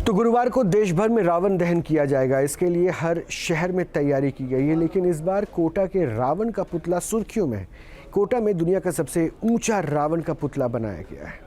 तो गुरुवार को देश भर में रावण दहन किया जाएगा। इसके लिए हर शहर में तैयारी की गई है, लेकिन इस बार कोटा के रावण का पुतला सुर्खियों में है। कोटा में दुनिया का सबसे ऊंचा रावण का पुतला बनाया गया है।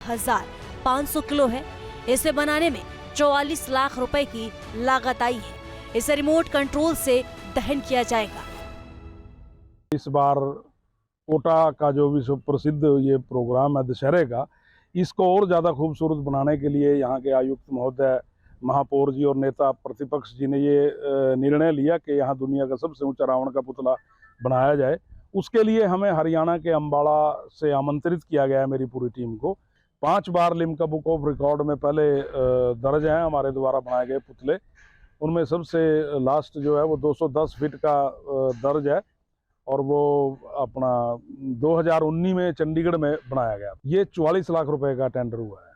हजार 500 किलो है। इसे बनाने में 44 लाख रुपए की लागत आई है। इसे रिमोट कंट्रोल से दहन किया जाएगा। इस बार कोटा का जो विश्व प्रसिद्ध ये प्रोग्राम है दशहरे का, इसको और ज़्यादा खूबसूरत बनाने के लिए यहाँ के आयुक्त महोदय, महापौर जी और नेता प्रतिपक्ष जी ने ये निर्णय लिया कि यहाँ दुनिया का सबसे ऊंचा रावण का पुतला बनाया जाए। उसके लिए हमें हरियाणा के अम्बाला से आमंत्रित किया गया है मेरी पूरी टीम को। 5 बार लिम्का बुक ऑफ रिकॉर्ड में पहले दर्ज हैं हमारे द्वारा बनाए गए पुतले। उनमें सबसे लास्ट जो है वो 210 फीट का दर्ज है और वो अपना 2019 में चंडीगढ़ में बनाया गया। ये 44 लाख रुपए का टेंडर हुआ है।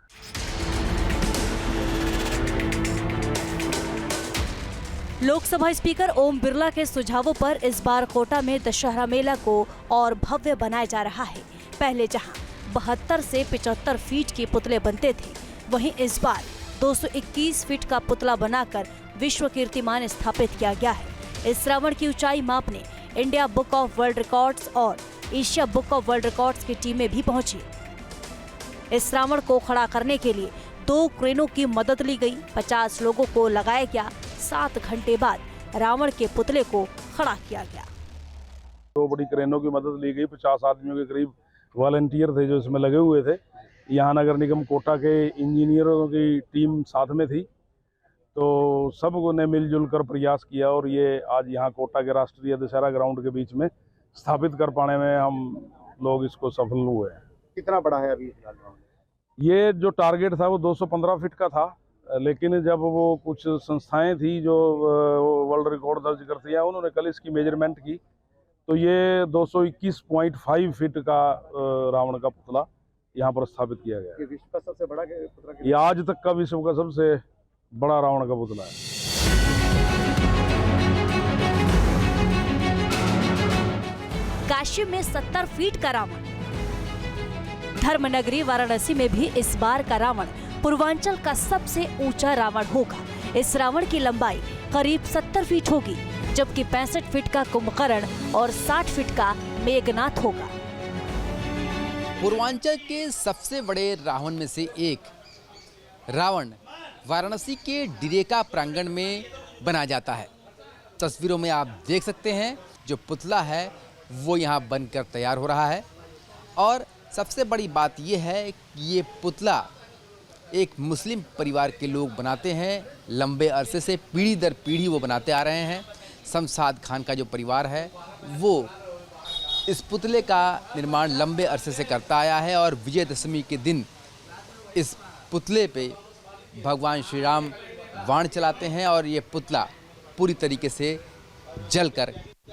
लोकसभा स्पीकर ओम बिरला के सुझावों पर इस बार कोटा में दशहरा मेला को और भव्य बनाया जा रहा है। पहले जहां 72 से 75 फीट के पुतले बनते थे, वहीं इस बार 221 फीट का पुतला बनाकर विश्व कीर्तिमान स्थापित किया गया है। इस रावण की ऊंचाई मापने India book of world records और Asia book of world records की टीमें भी पहुंची। इस रावण को खड़ा करने के लिए 2 क्रेनों की मदद ली गई। 50 लोगों को लगाया गया। 7 घंटे बाद रावण के पुतले को खड़ा किया गया। 2 बड़ी क्रेनों की मदद ली गई। 50 आदमियों के करीब वॉलंटियर थे जो इसमें लगे हुए थे। यहाँ नगर निगम कोटा के इंजीनियरों की टीम साथ में थी, तो सबको ने मिलजुल कर प्रयास किया और ये आज यहाँ कोटा के राष्ट्रीय दशहरा ग्राउंड के बीच में स्थापित कर पाने में हम लोग इसको सफल हुए हैं। कितना बड़ा है अभी? ये जो टारगेट था वो 215 फीट का था, लेकिन जब वो कुछ संस्थाएं थी जो वर्ल्ड रिकॉर्ड दर्ज करती हैं, उन्होंने कल इसकी मेजरमेंट की तो ये 221.5 फीट का रावण का पुतला यहाँ पर स्थापित किया गया। ये विश्व का सबसे बड़ा पुतला? ये आज तक का विश्व का सबसे बड़ा रावण का पुतला है। काशी में 70 फीट का रावण। धर्मनगरी वाराणसी में भी इस बार का रावण पूर्वांचल का सबसे ऊंचा रावण होगा। इस रावण की लंबाई करीब 70 फीट होगी, जबकि 65 फीट का कुंभकर्ण और 60 फीट का मेघनाथ होगा। पूर्वांचल के सबसे बड़े रावण में से एक रावण वाराणसी के डिरेका प्रांगण में बनाया जाता है। तस्वीरों में आप देख सकते हैं जो पुतला है वो यहाँ बनकर तैयार हो रहा है। और सबसे बड़ी बात यह है कि ये पुतला एक मुस्लिम परिवार के लोग बनाते हैं। लंबे अरसे से पीढ़ी दर पीढ़ी वो बनाते आ रहे हैं। शमशाद खान का जो परिवार है वो इस पुतले का निर्माण लंबे अरसे से करता आया है और विजयदशमी के दिन इस पुतले पे भगवान श्री राम बाण चलाते हैं और ये पुतला पूरी तरीके से जलकर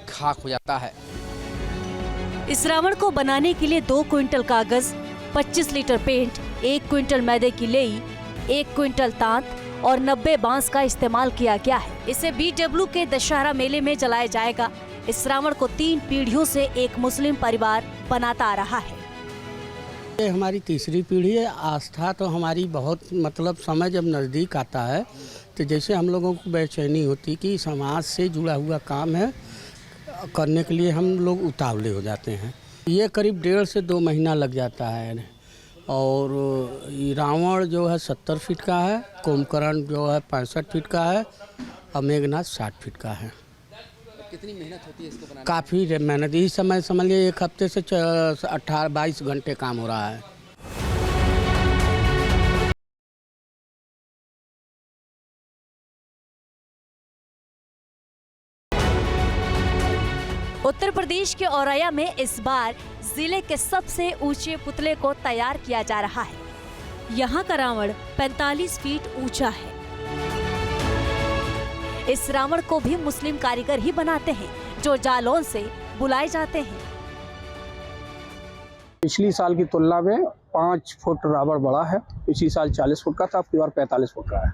खाक हो जाता है। इस रावण को बनाने के लिए 2 क्विंटल कागज, 25 लीटर पेंट, 1 क्विंटल मैदे की लेई, 1 क्विंटल तांत और 90 बांस का इस्तेमाल किया गया है। इसे BW के दशहरा मेले में जलाया जाएगा। इस रावण को 3 पीढ़ियों से एक मुस्लिम परिवार बनाता आ रहा है। ये हमारी तीसरी पीढ़ी है। आस्था तो हमारी बहुत समय जब नज़दीक आता है तो जैसे हम लोगों को बेचैनी होती कि समाज से जुड़ा हुआ काम है, करने के लिए हम लोग उतावले हो जाते हैं। ये करीब 1.5 से 2 महीना लग जाता है। और रावण जो है 70 फीट का है, कुंभकर्ण जो है 65 फीट का है और मेघनाथ 60 फीट का है। कितनी मेहनत होती है इसको बनाने? काफ़ी मेहनत। इस समय समझ लीजिए 1 हफ्ते से 18-22 घंटे काम हो रहा है। उत्तर प्रदेश के औरैया में इस बार जिले के सबसे ऊंचे पुतले को तैयार किया जा रहा है। यहाँ का रावण 45 फीट ऊंचा है। इस रावण को भी मुस्लिम कारीगर ही बनाते हैं, जो जालौन से बुलाए जाते हैं। पिछली साल की तुलना में 5 फुट रावण बड़ा है। पिछली साल 40 फुट का था, अब की बार 45 फुट का है।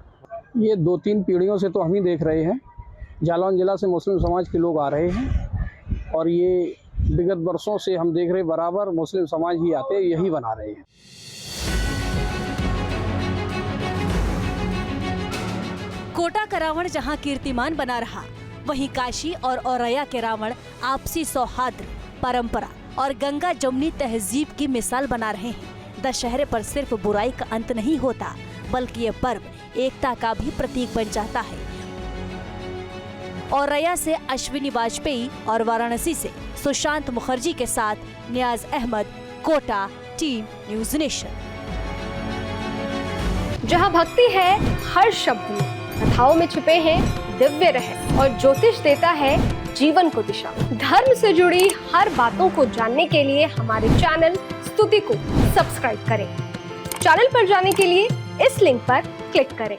ये 2-3 पीढ़ियों से तो हम ही देख रहे हैं। जालौन जिला से मुस्लिम समाज के लोग आ रहे हैं और ये विगत वर्षों से हम देख रहे हैं, बराबर मुस्लिम समाज ही आते हैं, यही बना रहे हैं। कोटा का रावण जहां कीर्तिमान बना रहा, वहीं काशी और औरैया के रावण आपसी सौहार्द, परंपरा और गंगा जमुनी तहजीब की मिसाल बना रहे हैं। दशहरे पर सिर्फ बुराई का अंत नहीं होता, बल्कि ये पर्व एकता का भी प्रतीक बन जाता है। औरैया से अश्विनी वाजपेयी और वाराणसी से सुशांत मुखर्जी के साथ Niyaz Ahmed, Kota, team news nation. जहाँ भक्ति है हर शब्द में, कथाओं में छुपे हैं दिव्य रहस्य और ज्योतिष देता है जीवन को दिशा। धर्म से जुड़ी हर बातों को जानने के लिए हमारे चैनल स्तुति को सब्सक्राइब करें। चैनल पर जाने के लिए इस लिंक पर क्लिक करें।